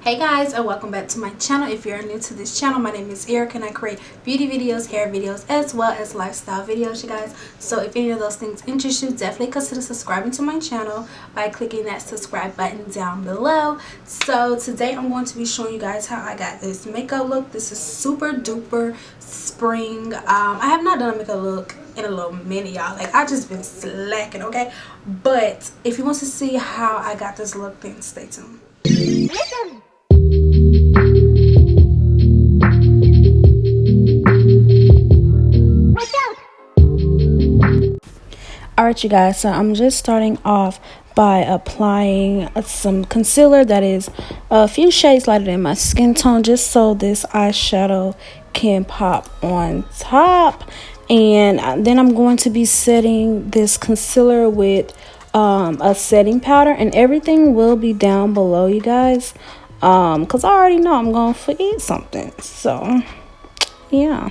Hey guys, and welcome back to my channel. If you're new to this channel, my name is Erica and I create beauty videos, hair videos, as well as lifestyle videos, you guys. So if any of those things interest you, definitely consider subscribing to my channel by clicking that subscribe button down below. So today I'm going to be showing you guys how I got this makeup look. This is super duper spring. I have not done a makeup look in a little minute, y'all. Like, I just been slacking, okay? But if you want to see how I got this look, then stay tuned. Alright, you guys, so I'm just starting off by applying some concealer that is a few shades lighter than my skin tone, just so this eyeshadow can pop on top. And then I'm going to be setting this concealer with a setting powder, and everything will be down below, you guys, because I already know I'm going to forget something. So yeah.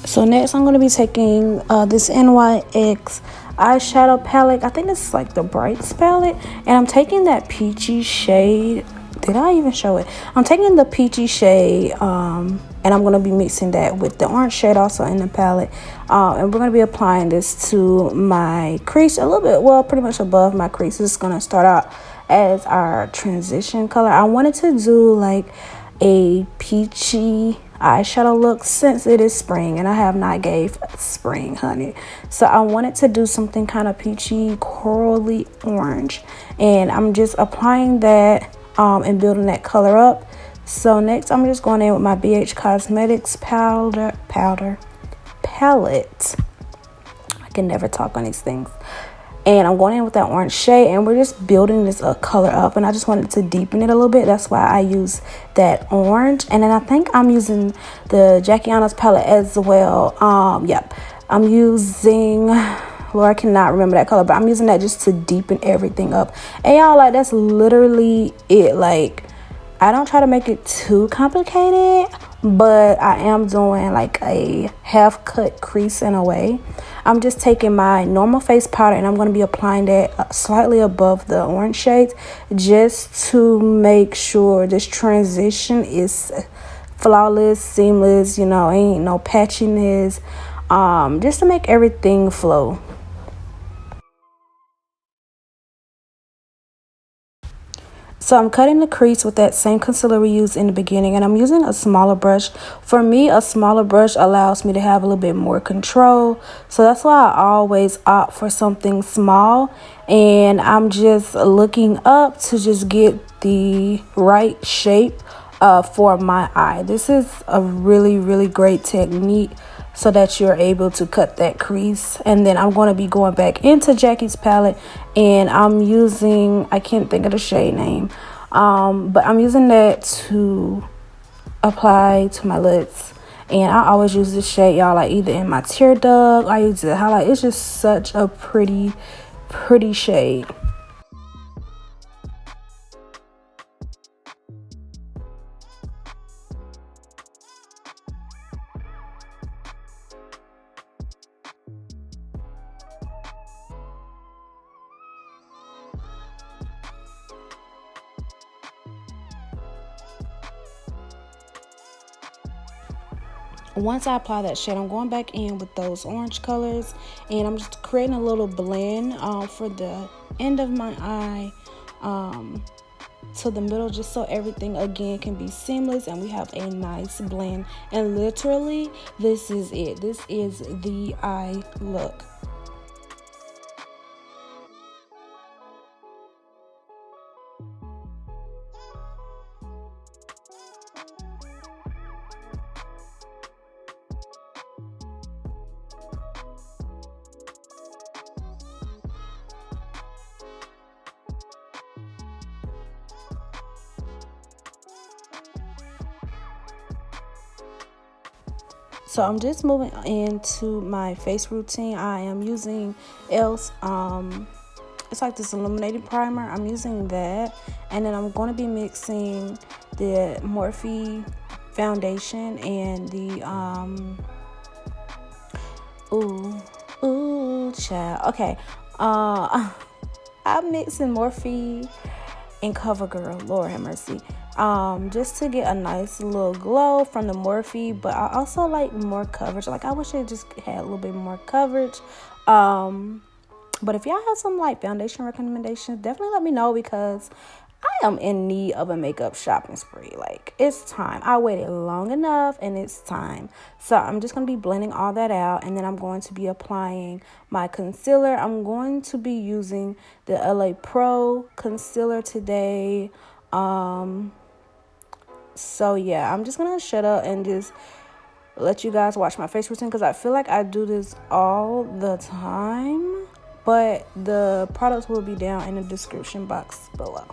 So next I'm going to be taking this NYX eyeshadow palette. I think this is like the Brights palette. And I'm taking that peachy shade. Did I even show it? I'm taking the peachy shade and I'm going to be mixing that with the orange shade also in the palette. And we're going to be applying this to my crease a little bit, well, pretty much above my crease. This is going to start out as our transition color. I wanted to do like a peachy eyeshadow look since it is spring and I have not gave spring honey, so I wanted to do something kind of peachy corally orange, and I'm just applying that and building that color up. So next I'm just going in with my BH Cosmetics palette. I can never talk on these things. And I'm going in with that orange shade, and we're just building this color up, and I just wanted to deepen it a little bit. That's why I use that orange. And then I think I'm using the Jackie Aina's palette as well. Yep, I'm using, well, I cannot remember that color, but I'm using that just to deepen everything up. And y'all, like, that's literally it. Like, I don't try to make it too complicated, but I am doing like a half cut crease in a way. I'm just taking my normal face powder and I'm going to be applying that slightly above the orange shades, just to make sure this transition is flawless, seamless, you know, ain't no patchiness, just to make everything flow. So I'm cutting the crease with that same concealer we used in the beginning, and I'm using a smaller brush. For me, a smaller brush allows me to have a little bit more control. So that's why I always opt for something small, and I'm just looking up to just get the right shape for my eye. This is a really great technique so that you're able to cut that crease. And then I'm going to be going back into Jackie's palette, and I'm using, I can't think of the shade name, but I'm using that to apply to my lids. And I always use this shade, y'all, like either in my tear duct, I use it to highlight. It's just such a pretty shade. Once I apply that shade, I'm going back in with those orange colors, and I'm just creating a little blend for the end of my eye to the middle, just so everything again can be seamless and we have a nice blend. And literally, this is it. This is the eye look. So I'm just moving into my face routine. I am using Elf's it's like this illuminating primer. I'm using that, and then I'm going to be mixing the Morphe foundation and the ooh child. Okay, I'm mixing Morphe and CoverGirl, Lord have mercy, just to get a nice little glow from the Morphe. But I also like more coverage. Like, I wish it just had a little bit more coverage. But if y'all have some like foundation recommendations, definitely let me know, because I am in need of a makeup shopping spree. Like, it's time. I waited long enough, and it's time. So I'm just going to be blending all that out, and then I'm going to be applying my concealer. I'm going to be using the LA Pro concealer today. So yeah, I'm just going to shut up and just let you guys watch my face routine, because I feel like I do this all the time. But the products will be down in the description box below.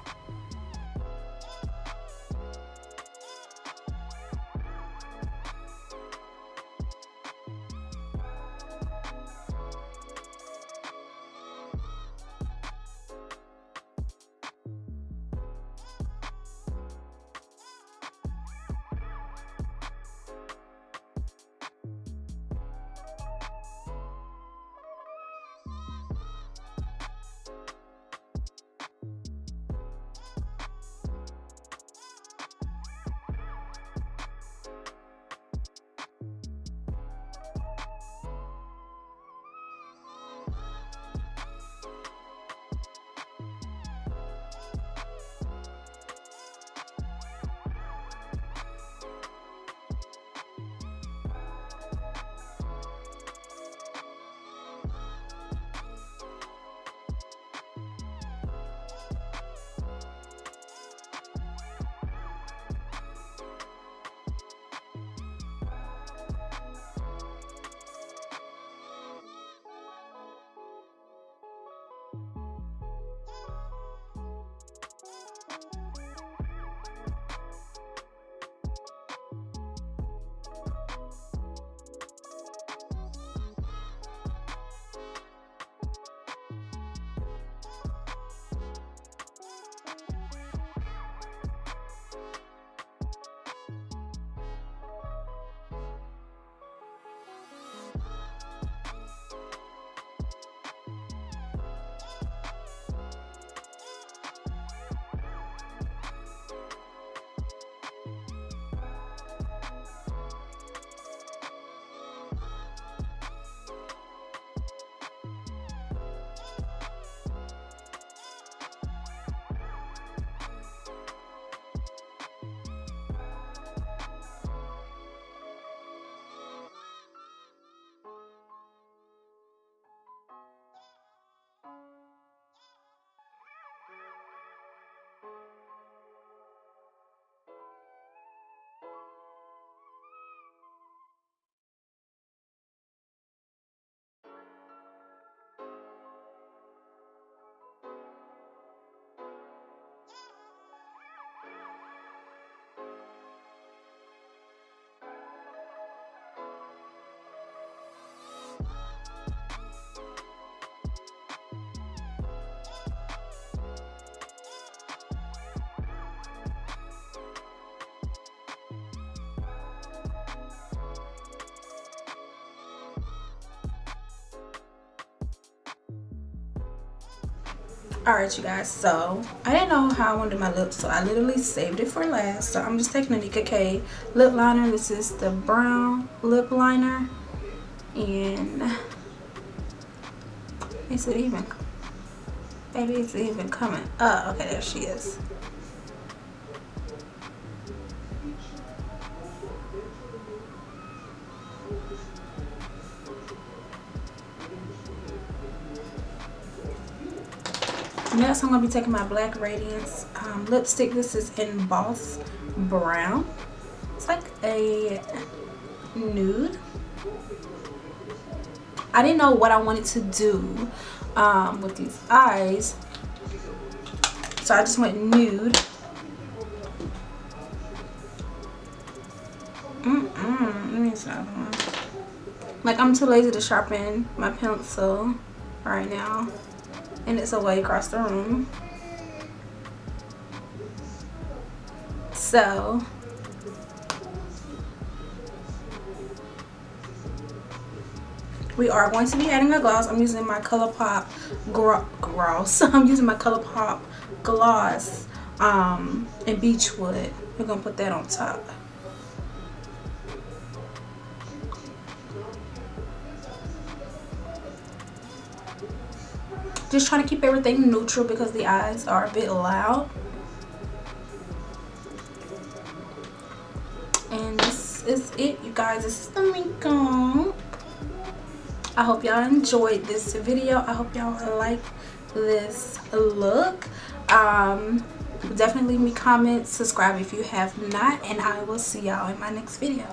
Alright, you guys, so I didn't know how I wanted my lips, so I literally saved it for last. So I'm just taking a Nika K lip liner. This is the brown lip liner, and is it even, maybe it's even coming up. Okay, there she is. Next, I'm going to be taking my Black Radiance lipstick. This is in Boss Brown. It's like a nude. I didn't know what I wanted to do with these eyes, so I just went nude. Let me see the other one. Like, I'm too lazy to sharpen my pencil right now, and it's away across the room. So we are going to be adding a gloss. I'm using my ColourPop gloss. I'm using my ColourPop gloss in Beechwood. We're gonna put that on top. Just trying to keep everything neutral because the eyes are a bit loud. And this is it, you guys. This is the makeup. I hope y'all enjoyed this video. I hope y'all like this look. Definitely leave me comments, subscribe if you have not, and I will see y'all in my next video.